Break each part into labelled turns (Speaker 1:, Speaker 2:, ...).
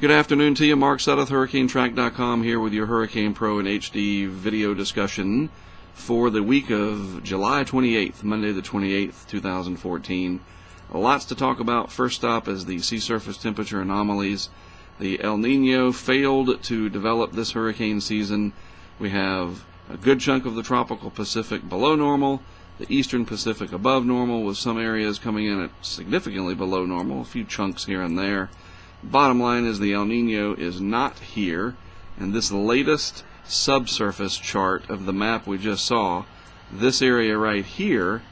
Speaker 1: Good afternoon to you. Mark Sudduth, HurricaneTrack.com here with your Hurricane Pro and HD video discussion for the week of July 28th, Monday the 28th, 2014. Lots to talk about. First stop is the sea surface temperature anomalies. The El Nino failed to develop this hurricane season. We have a good chunk of the tropical Pacific below normal, the eastern Pacific above normal, with some areas coming in at significantly below normal, a few chunks here and there. Bottom line is the El Nino is not here, and this latest subsurface chart of the map we just saw, this area right here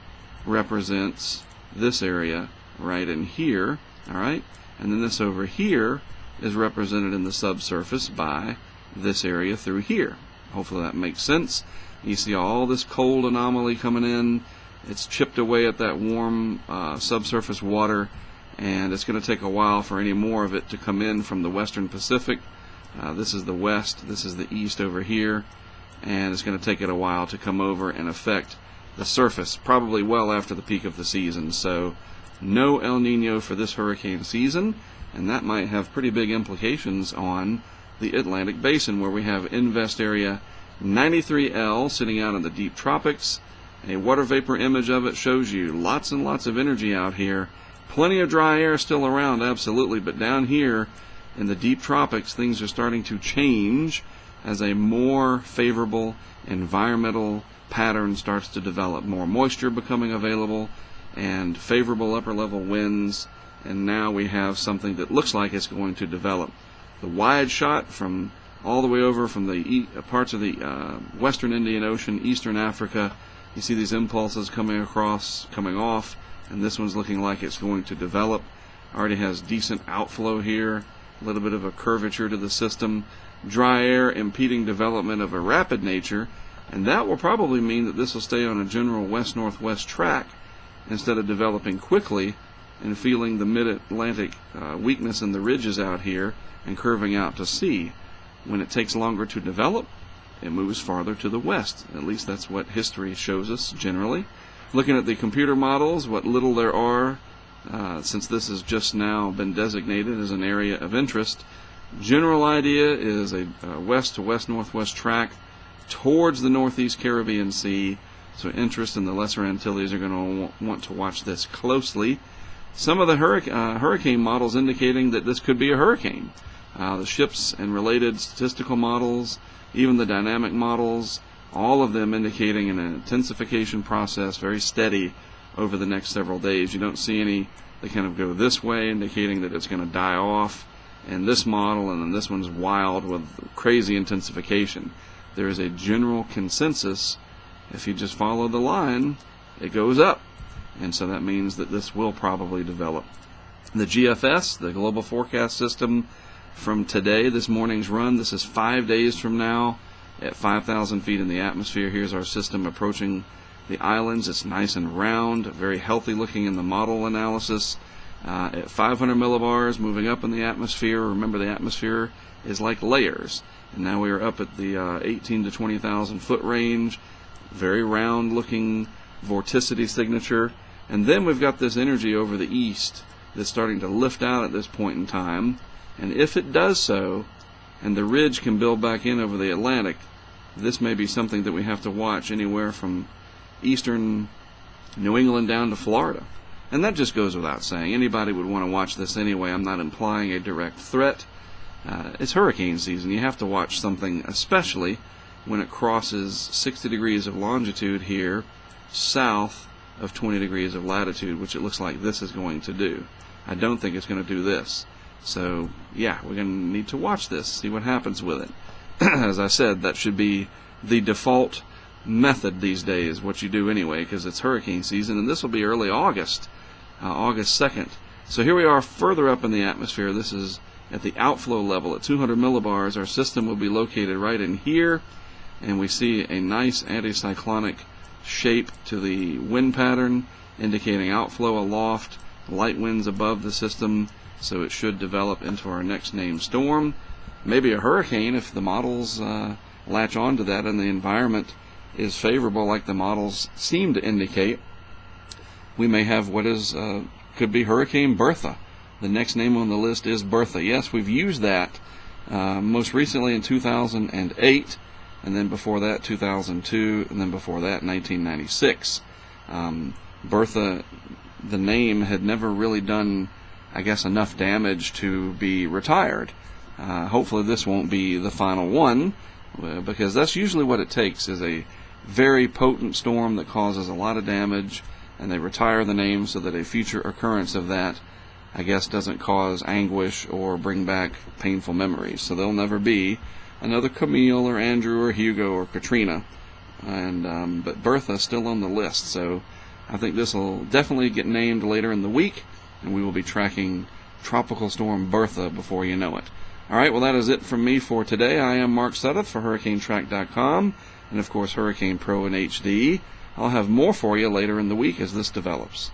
Speaker 1: represents this area right in here, alright? And then this over here is represented in the subsurface by this area through here. Hopefully that makes sense. You see all this cold anomaly coming in. It's chipped away at that warm subsurface water, and it's going to take a while for any more of it to come in from the western Pacific. This is the west, this is the east over here, and it's going to take it a while to come over and affect the surface, probably well after the peak of the season. So no El Nino for this hurricane season, and that might have pretty big implications on the Atlantic Basin, where we have Invest Area 93L sitting out in the deep tropics. A water vapor image of it shows you lots and lots of energy out here. Plenty of dry air still around, absolutely, but down here in the deep tropics, things are starting to change as a more favorable environmental pattern starts to develop. More moisture becoming available and favorable upper level winds, and now we have something that looks like it's going to develop. The wide shot from all the way over from the parts of the western Indian Ocean, eastern Africa, you see these impulses coming across, coming off, and this one's looking like it's going to develop. Already has decent outflow here, a little bit of a curvature to the system, dry air impeding development of a rapid nature, and that will probably mean that this will stay on a general west-northwest track instead of developing quickly and feeling the mid-Atlantic weakness in the ridges out here and curving out to sea. When it takes longer to develop, it moves farther to the west. At least that's what history shows us generally. Looking at the computer models, what little there are, since this has just now been designated as an area of interest, general idea is a west to west-northwest track towards the northeast Caribbean Sea, so interest in the Lesser Antilles are going to want to watch this closely. Some of the hurricane models indicating that this could be a hurricane. The ships and related statistical models, even the dynamic models, all of them indicating an intensification process, very steady over the next several days. You don't see any that kind of go this way, indicating that it's going to die off in this model, and then this one's wild with crazy intensification. There is a general consensus. If you just follow the line, it goes up, and so that means that this will probably develop. The GFS, the Global Forecast System, from today, this morning's run, this is 5 days from now, at 5,000 feet in the atmosphere. Here's our system approaching the islands. It's nice and round, very healthy looking in the model analysis. At 500 millibars, moving up in the atmosphere. Remember, the atmosphere is like layers, and now we are up at the 18 to 20,000 foot range. Very round looking vorticity signature. And then we've got this energy over the east that's starting to lift out at this point in time, and if it does so, and the ridge can build back in over the Atlantic, this may be something that we have to watch anywhere from eastern New England down to Florida. And that just goes without saying. Anybody would want to watch this anyway. I'm not implying a direct threat. It's hurricane season. You have to watch something, especially when it crosses 60 degrees of longitude here south of 20 degrees of latitude, which it looks like this is going to do. I don't think it's going to do this. So, yeah, we're going to need to watch this, see what happens with it. As I said, that should be the default method these days, what you do anyway, because it's hurricane season, and this will be early August, August 2nd. So here we are further up in the atmosphere. This is at the outflow level at 200 millibars. Our system will be located right in here, and we see a nice anticyclonic shape to the wind pattern, indicating outflow aloft, light winds above the system. So it should develop into our next named storm. Maybe a hurricane if the models latch on to that and the environment is favorable like the models seem to indicate. We may have what is could be Hurricane Bertha The next name on the list is Bertha. Yes, we've used that most recently in 2008, and then before that 2002, and then before that 1996. Bertha, the name, had never really done, I guess, enough damage to be retired. Hopefully this won't be the final one, because that's usually what it takes, is a very potent storm that causes a lot of damage, and they retire the name so that a future occurrence of that, I guess, doesn't cause anguish or bring back painful memories. So there'll never be another Camille or Andrew or Hugo or Katrina, and but Bertha's still on the list. So I think this will definitely get named later in the week, and we will be tracking Tropical Storm Bertha before you know it. All right, well, that is it from me for today. I am Mark Sudduth for HurricaneTrack.com, and of course Hurricane Pro in HD. I'll have more for you later in the week as this develops.